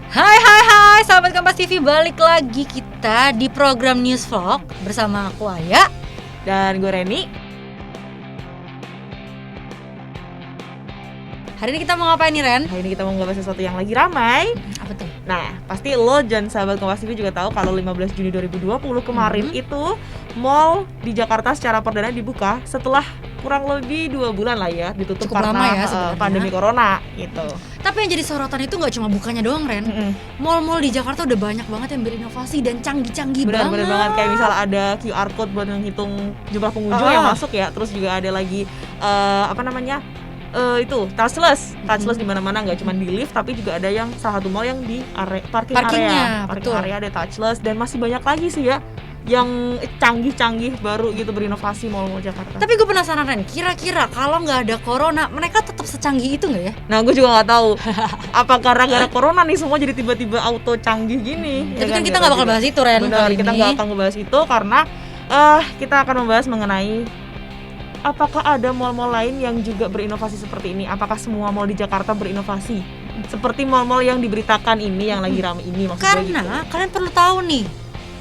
Hai, sahabat Kompas TV, balik lagi kita di program News Vlog bersama aku Aya dan gue Reni. Hari ini kita mau ngapain nih, Ren? Hari ini kita mau ngebahas sesuatu yang lagi ramai. Apa tuh? Nah, pasti lo dan sahabat Kompas TV juga tahu kalau 15 Juni 2020 kemarin itu mall di Jakarta secara perdana dibuka setelah kurang lebih 2 bulan lah ya, ditutup Cukup karena lama ya, pandemi corona gitu. Tapi yang jadi sorotan itu gak cuma bukanya doang, Ren. Mall-mall di Jakarta udah banyak banget yang berinovasi dan canggih-canggih banget. Bener banget, kayak misal ada QR code buat menghitung jumlah pengunjung yang masuk ya. Terus juga ada lagi itu touchless di mana-mana, nggak cuma di lift tapi juga ada yang salah satu mall yang di parking area ada touchless, dan masih banyak lagi sih ya yang canggih-canggih baru gitu berinovasi mall-mall Jakarta. Tapi gue penasaran, Ren, kira-kira kalau nggak ada corona mereka tetap secanggih itu nggak ya? Nah, gue juga nggak tahu apa gara-gara corona nih semua jadi tiba-tiba auto canggih gini. Tapi kan kita nggak bakal bahas itu, Ren. Benar, kita nggak akan ngebahas itu karena kita akan membahas mengenai apakah ada mall-mall lain yang juga berinovasi seperti ini? Apakah semua mall di Jakarta berinovasi seperti mall-mall yang diberitakan ini, yang lagi ramai ini? Karena kalian perlu tahu nih,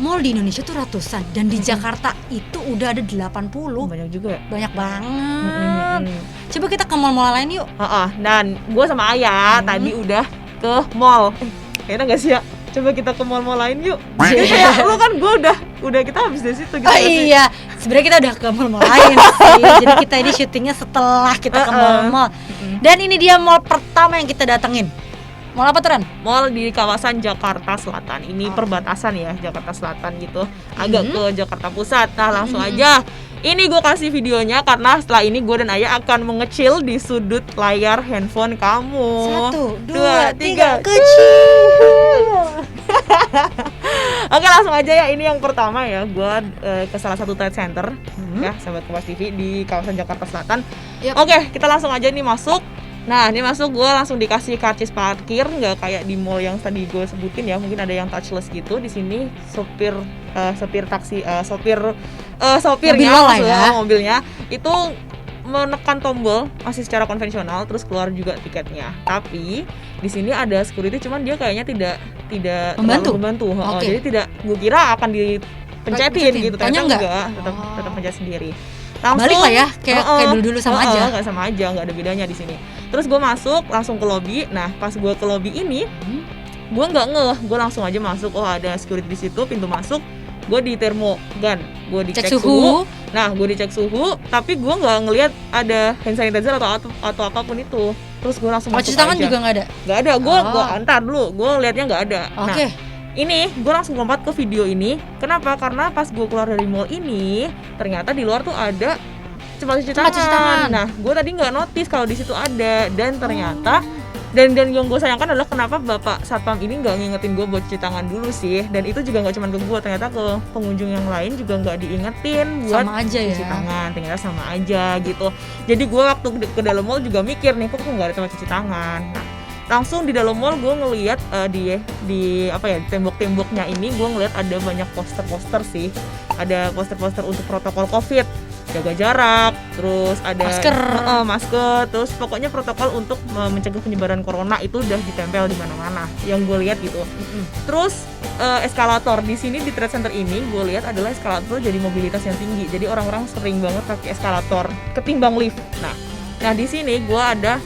mall di Indonesia tuh ratusan, dan di Jakarta itu udah ada 80. Banyak juga ya? Banyak banget. Coba kita ke mall-mall lain yuk. Dan gue sama Ayah tadi udah ke mall. Kayaknya nggak sih ya? Coba kita ke mall-mall lain yuk. Kayak lu kan gue udah kita habis dari situ gitu. Iya, sebenarnya kita udah ke mall-mall lain sih. Jadi kita ini syutingnya setelah kita ke mall-mall. Dan ini dia mall pertama yang kita datengin. Mall apa tuh, Ren? Mall di kawasan Jakarta Selatan. Ini perbatasan ya, Jakarta Selatan gitu. Agak ke Jakarta Pusat. Nah, langsung aja. Ini gue kasih videonya karena setelah ini gue dan Ayah akan mengecil di sudut layar handphone kamu. 1, 2, 3, kecil. Oke, langsung aja ya. Ini yang pertama ya. Gue ke salah satu trade center ya, sahabat Kompas TV di kawasan Jakarta Selatan. Oke, kita langsung aja nih masuk. Nah, ini masuk gue langsung dikasih karcis parkir, nggak kayak di mall yang tadi gue sebutin ya. Mungkin ada yang touchless gitu. Di sini mobilnya itu menekan tombol masih secara konvensional, terus keluar juga tiketnya. Tapi di sini ada security, cuman dia kayaknya tidak membantu. Jadi tidak, gue kira akan dipencetin gitu, ternyata enggak, tetap pencet sendiri. Langsung balik lah ya, kayak dulu-dulu sama aja. Nggak sama aja, nggak ada bedanya di sini. Terus gue masuk langsung ke lobby. Nah, pas gue ke lobby ini, gue nggak ngeh, gue langsung aja masuk. Oh, ada security di situ, pintu masuk. Gue di termogan, gue dicek suhu. Nah, gue dicek suhu, tapi gue nggak ngelihat ada hand sanitizer atau apapun itu. Terus gue langsung masuk aja. Cuci tangan juga nggak ada? Nggak ada. Gue antar dulu. Gue liatnya nggak ada. Nah, ini gue langsung lompat ke video ini. Kenapa? Karena pas gue keluar dari mall ini, ternyata di luar tuh ada tempat cuci tangan. Nah, gue tadi nggak notice kalau di situ ada, dan ternyata dan yang gue sayangkan adalah kenapa bapak satpam ini nggak ngingetin gue buat cuci tangan dulu sih. Dan itu juga nggak cuma ke gue, ternyata ke pengunjung yang lain juga nggak diingetin buat cuci tangan. Ternyata sama aja gitu. Jadi gue waktu ke dalam mall juga mikir nih, kok nggak ada tempat cuci tangan. Nah, langsung di dalam mall gue ngelihat di tembok-temboknya ini gue ngelihat ada banyak poster-poster sih. Ada poster-poster untuk protokol COVID, jaga jarak, terus ada masker, terus pokoknya protokol untuk mencegah penyebaran corona itu udah ditempel di mana-mana yang gue lihat gitu. Terus eskalator di sini di trade center ini gue lihat adalah eskalator jadi mobilitas yang tinggi. Jadi orang-orang sering banget pakai eskalator ketimbang lift. Nah di sini gue ada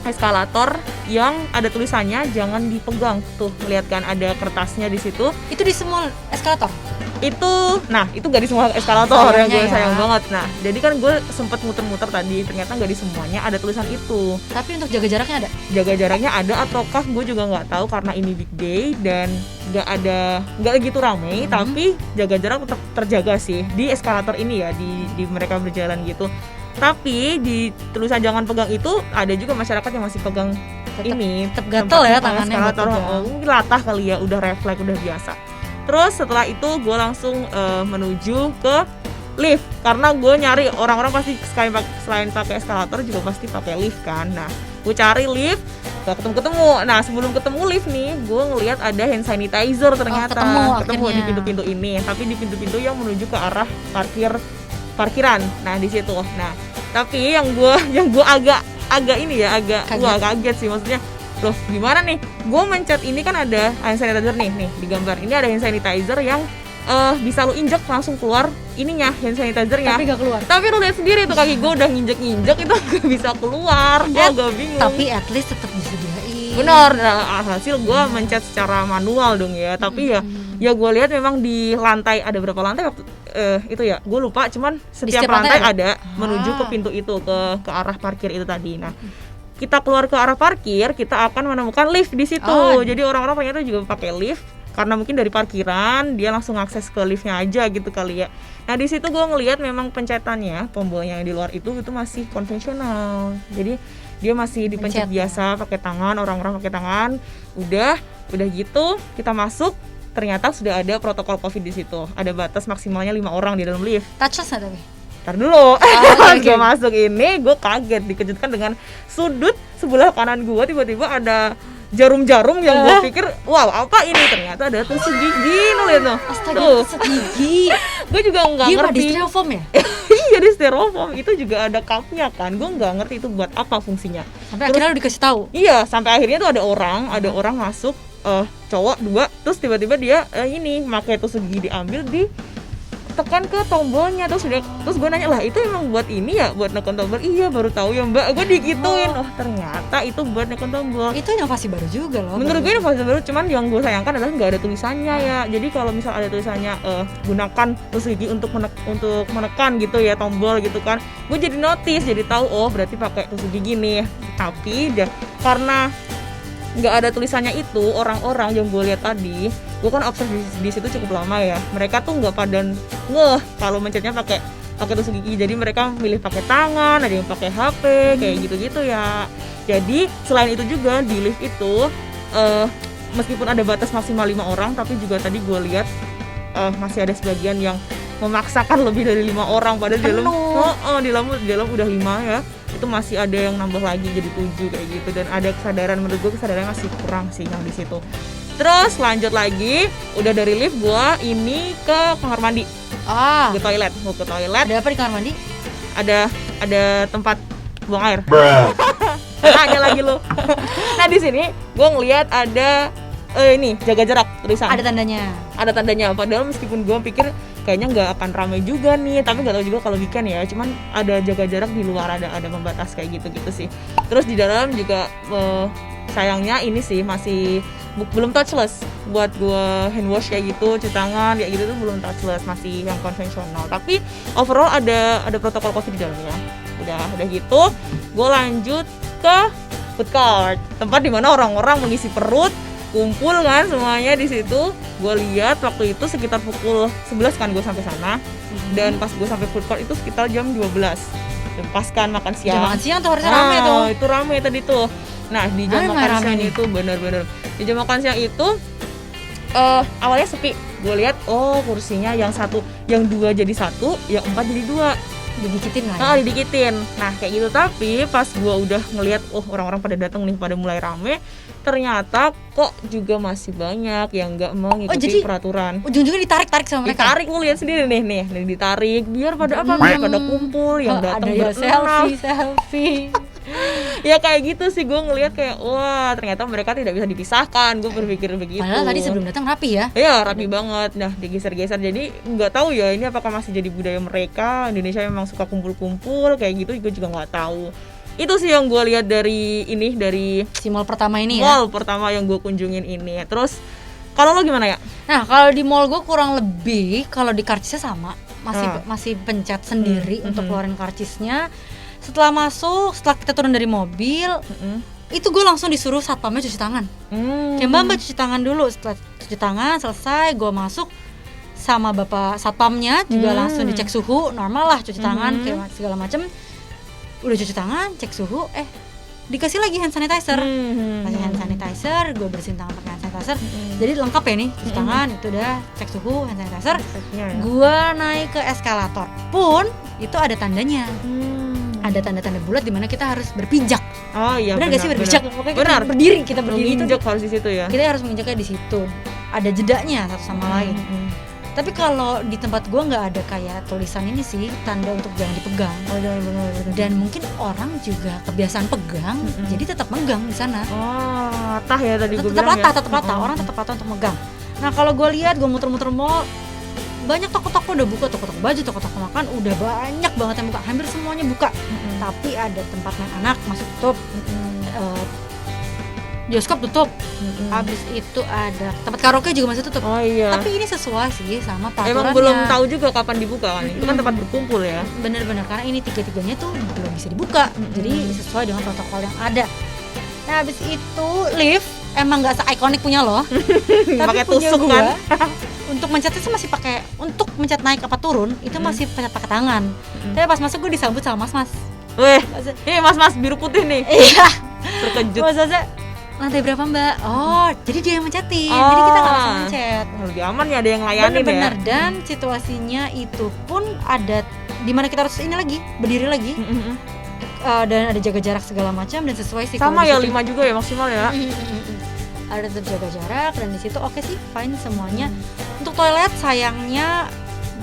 eskalator yang ada tulisannya jangan dipegang. Tuh, lihat kan ada kertasnya di situ. Itu di semua eskalator? Itu gak di semua eskalator yang gue sayang banget. Nah, jadi kan gue sempet muter-muter tadi, ternyata gak di semuanya ada tulisan itu. Tapi untuk jaga jaraknya ada? Jaga jaraknya ada, ataukah gue juga gak tahu karena ini weekday dan gak gitu ramai, tapi jaga jarak tetap terjaga sih di eskalator ini ya, di mereka berjalan gitu. Tapi di tulisan jangan pegang itu ada juga masyarakat yang masih pegang tetap gatel ya tangannya. Eskalator mungkin latah kali ya, udah refleks, udah biasa. Terus setelah itu gue langsung menuju ke lift, karena gue nyari orang-orang pasti selain pakai eskalator juga pasti pakai lift kan. Nah, gue cari lift, gak ketemu. Nah, sebelum ketemu lift nih, gue ngelihat ada hand sanitizer ternyata. Ketemu di pintu-pintu ini, tapi di pintu-pintu yang menuju ke arah parkiran. Nah, di situ. Nah, tapi yang gue agak kaget sih, maksudnya loh gimana nih, gue mencet ini kan ada hand sanitizer nih di gambar ini ada hand sanitizer yang bisa lu injek langsung keluar ininya hand sanitizernya. Tapi gak keluar. Tapi lu lihat sendiri tuh kaki gue udah nginjek itu gak bisa keluar. Gue agak bingung. Tapi at least tetap disediain. Benar. Nah, hasil gue mencet secara manual dong ya. Tapi ya gue lihat memang di lantai ada berapa lantai waktu itu ya. Gue lupa. Cuman setiap lantai ada menuju ke pintu itu ke arah parkir itu tadi. Nah. Kita keluar ke arah parkir, kita akan menemukan lift di situ. Jadi orang-orang ternyata juga pakai lift karena mungkin dari parkiran dia langsung akses ke liftnya aja gitu kali ya. Nah di situ gue ngelihat memang pencetannya tombolnya yang di luar itu masih konvensional. Jadi dia masih dipencet biasa pakai tangan, orang-orang pakai tangan. Udah gitu kita masuk. Ternyata sudah ada protokol COVID di situ. Ada batas maksimalnya 5 orang di dalam lift. Touchless nggak tapi? Ntar dulu, gue masuk ini, gue kaget dikejutkan dengan sudut sebelah kanan gue tiba-tiba ada jarum-jarum yang gue pikir, wow apa ini, ternyata ada tusuk gigi, lihat tuh. Astaga, tusuk gigi. Gue juga nggak ngerti. Di styrofoam ya? Iya di styrofoam, itu juga ada cupnya kan, gue nggak ngerti itu buat apa fungsinya. Sampai akhirnya lu dikasih tahu? Iya, sampai akhirnya tuh ada orang masuk, cowok 2, terus tiba-tiba dia ini pakai tusuk gigi diambil tekan ke tombolnya terus gue nanya lah itu emang buat ini ya buat neken tombol. Iya baru tahu ya mbak, gue digituin. Ternyata itu buat neken tombol. Itu inovasi baru juga loh. Menurut gue inovasi baru, cuman yang gue sayangkan adalah nggak ada tulisannya ya. Jadi kalau misal ada tulisannya gunakan tusuk gigi untuk menekan gitu ya tombol gitu kan, gue jadi notice, jadi tahu berarti pakai tusuk gigi nih. Tapi karena nggak ada tulisannya itu, orang-orang yang gue lihat tadi, gue kan observasi di situ cukup lama ya, mereka tuh nggak pada ngeh kalau mencetnya pakai tusuk gigi. Jadi mereka milih pakai tangan, ada yang pakai HP kayak gitu-gitu ya. Jadi selain itu juga di lift itu meskipun ada batas maksimal 5 orang, tapi juga tadi gue lihat masih ada sebagian yang memaksakan lebih dari 5 orang, padahal di dalam udah 5 ya. Itu masih ada yang nambah lagi jadi 7 kayak gitu, dan ada kesadaran, menurut gue kesadaran masih kurang sih yang di situ. Terus lanjut lagi, udah dari lift gue ini ke kamar mandi. Mau ke toilet. Ada apa di kamar mandi? Ada tempat buang air. Tanya lagi lu. Nah di sini gue ngelihat ada ini jaga jarak tulisan. Ada tandanya. Padahal meskipun gue pikir kayaknya nggak akan ramai juga nih, tapi nggak tahu juga kalau weekend ya. Cuman ada jaga jarak di luar, ada pembatas kayak gitu sih. Terus di dalam juga sayangnya ini sih masih belum touchless. Buat gue hand wash kayak gitu, cuci tangan kayak gitu tuh belum touchless, masih yang konvensional. Tapi overall ada protokol COVID di dalamnya. Udah gitu, gue lanjut ke food court, tempat dimana orang-orang mengisi perut, kumpul kan semuanya di situ. Gue lihat waktu itu sekitar pukul 11 kan gue sampai sana. Dan pas gue sampai food court itu sekitar jam 12. Dan pas kan makan siang. Jam makan siang tuh harusnya rame tuh. Itu rame tadi tuh. Nah di jam makan siang itu bener-bener di jam makan siang itu awalnya sepi. Gue lihat kursinya yang 2 jadi 1, yang 4 jadi 2. Didikitin lah. Didikitin. Nah kayak gitu, tapi pas gue udah ngelihat orang-orang pada datang nih, pada mulai rame, ternyata kok juga masih banyak yang nggak mau ngikutin peraturan. Ujung-ujungnya ditarik sama mereka. Ditarik, gue lihat sendiri nih ditarik biar pada biar pada kumpul, yang datang selfie. Ya kayak gitu sih, gue ngelihat kayak wah ternyata mereka tidak bisa dipisahkan. Gue berpikir begitu. Padahal tadi sebelum datang rapi ya. Iya rapi banget. Nah digeser-geser, jadi nggak tahu ya ini apakah masih jadi budaya mereka. Indonesia memang suka kumpul-kumpul kayak gitu, gue juga nggak tahu. Itu sih yang gue lihat dari si mall pertama ini ya. Mall pertama yang gue kunjungin ini. Terus kalau lo gimana ya? Nah kalau di mall gue kurang lebih, kalau di karcisnya sama, masih pencet sendiri untuk keluarin karcisnya. Setelah kita turun dari mobil, itu gue langsung disuruh satpamnya cuci tangan. Kayak mbak cuci tangan dulu. Setelah cuci tangan selesai, gue masuk sama bapak satpamnya juga langsung dicek suhu, normal lah, cuci tangan kayak segala macem. Udah cuci tangan, cek suhu, dikasih lagi hand sanitizer. Kasih hand sanitizer, gue bersihin tangan pakai hand sanitizer. Jadi lengkap ya nih, cuci tangan, itu udah cek suhu, hand sanitizer. Gue naik ke eskalator pun itu ada tandanya. Ada tanda-tanda bulat di mana kita harus berpijak. Oh iya. Benar nggak sih berpijak? Pokoknya kita berdiri itu menginjak harus di situ ya. Kita harus menginjaknya di situ. Ada jedanya satu sama lain. Tapi kalau di tempat gue nggak ada kayak tulisan ini sih, tanda untuk jangan dipegang. Dan mungkin orang juga kebiasaan pegang, jadi tetap megang di sana. Oh, latah ya tadi gue bilang tetap latah, orang tetap latah untuk megang. Nah kalau gue lihat, gue muter-muter mall, banyak toko-toko udah buka, toko-toko baju, toko-toko makan udah banyak banget yang buka, hampir semuanya buka. Tapi ada tempat main anak masih tutup. Bioskop tutup, habis itu ada tempat karaoke juga masih tutup. Oh iya. Tapi ini sesuai sih sama peraturannya. Emang belum tahu juga kapan dibuka kan? Itu kan tempat berkumpul ya. Bener-bener, karena ini tiga-tiganya tuh belum bisa dibuka. Jadi sesuai dengan protokol yang ada. Nah habis itu lift emang nggak se-ikonik punya lo, tapi punya tusuk, gua. kan? Untuk mencetnya sih masih pakai, untuk mencet naik apa turun itu masih pakai tangan. Tapi pas masuk gue disambut sama mas-mas. Weh, ini mas-mas biru putih nih. Iya. Terkejut. Mas-masnya, lantai berapa mbak? Oh, jadi dia yang mencetin, jadi kita nggak langsung mencet. Lebih aman ya, ada yang layanin. Bener-bener, ya. dan situasinya itu pun ada di mana kita harus ini lagi, berdiri lagi, dan ada jaga jarak segala macam dan sesuai sih. Sama ya 5 juga ya maksimal ya. Ada terjaga jarak dan di situ oke sih, fine semuanya. Untuk toilet sayangnya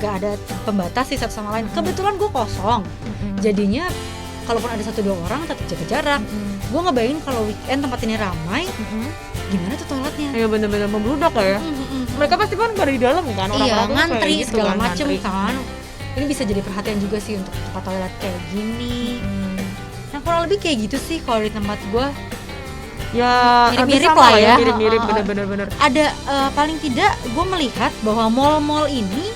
nggak ada pembatas sih satu sama lain. Kebetulan gue kosong, jadinya kalaupun ada 1-2 orang tetap jaga jarak. Gue ngebayangin kalau weekend tempat ini ramai, gimana tuh toiletnya? Iya bener-bener membludak ya. Mereka pasti kan pada di dalam kan, orang-orang tuh ngantri gitu segala kan, macem ngantri. kan. Ini bisa jadi perhatian juga sih untuk tempat toilet kayak gini. Nah kurang lebih kayak gitu sih kalau di tempat gue. Ya mirip-mirip sama lah ya. Mirip-mirip bener-bener. Ada paling tidak gue melihat bahwa mall-mall ini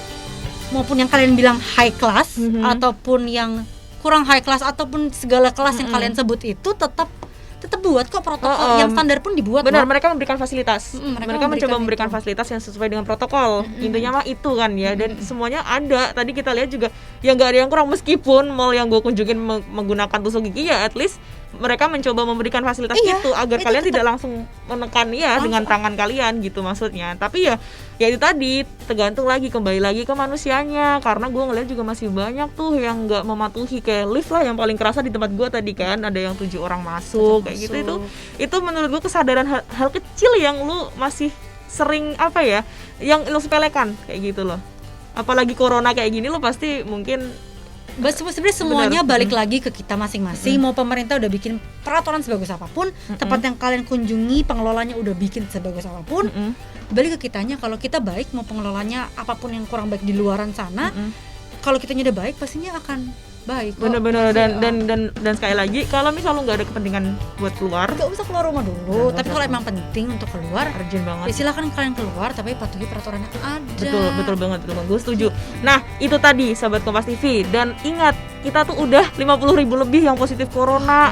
maupun yang kalian bilang high class ataupun yang kurang high class ataupun segala kelas yang kalian sebut itu tetap buat kok protokol yang standar pun dibuat. Benar, loh. mereka memberikan fasilitas. Mereka mencoba memberikan fasilitas yang sesuai dengan protokol. Intinya mah itu kan ya, dan semuanya ada. Tadi kita lihat juga yang nggak ada yang kurang, meskipun mall yang gue kunjungin menggunakan tusuk gigi ya, at least mereka mencoba memberikan fasilitas itu agar itu kalian tidak langsung menekan ya dengan tangan kalian gitu maksudnya. Tapi ya itu tadi tergantung lagi, kembali lagi ke manusianya, karena gue ngeliat juga masih banyak tuh yang nggak mematuhi, kayak lift lah yang paling kerasa di tempat gue tadi kan, ada yang 7 orang masuk kayak gitu. Itu menurut gue kesadaran hal kecil yang lu masih sering yang lu sepelekan kayak gitu loh. Apalagi corona kayak gini, lu pasti mungkin sebenarnya semuanya balik lagi ke kita masing-masing. Mau pemerintah udah bikin peraturan sebagus apapun, tempat yang kalian kunjungi pengelolanya udah bikin sebagus apapun, balik ke kitanya. Kalau kita baik, mau pengelolanya apapun yang kurang baik di luaran sana, kalau kitanya udah baik pastinya akan baik. Bener-bener. Dan sekali lagi, kalau misal lu nggak ada kepentingan buat keluar, nggak usah keluar rumah dulu. Tapi kalau emang penting untuk keluar, urgent banget, ya silakan kalian keluar, tapi patuhi peraturan yang ada. Betul banget, gue setuju. Nah itu tadi sahabat Kompas TV, dan ingat kita tuh udah 50.000 lebih yang positif corona.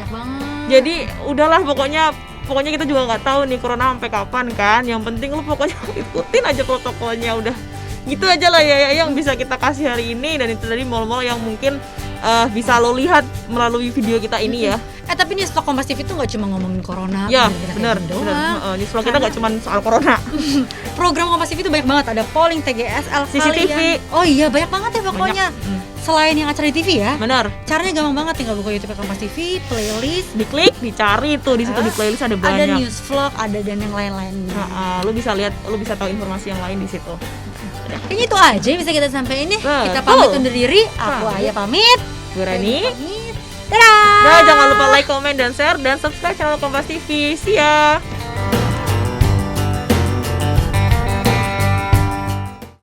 Jadi udahlah, pokoknya kita juga nggak tahu nih corona sampai kapan kan. Yang penting lu pokoknya ikutin aja protokolnya, udah gitu aja lah ya yang bisa kita kasih hari ini. Dan itu tadi mall-mall yang mungkin bisa lo lihat melalui video kita ini ya. Tapi Newsvlog Kompas TV itu nggak cuma ngomongin corona. Ya benar. Newsvlog kita nggak cuma soal corona. Program Kompas TV itu banyak banget, ada polling, TGSL, CCTV. Oh iya banyak banget ya pokoknya. Selain yang acara di TV ya. Benar. Caranya gampang banget, tinggal buka YouTube Kompas TV, playlist, diklik, dicari tuh di situ di playlist ada banyak. Ada Newsvlog, ada dan yang lain-lain. Lu bisa lihat, lu bisa tahu informasi yang lain di situ. Kayaknya itu aja yang bisa kita sampaikan nih. Kita pamit undur diri. Aku Ayah pamit. Gue Rani. Dadah. Jangan lupa like, comment, dan share, dan subscribe channel Kompas TV. See ya.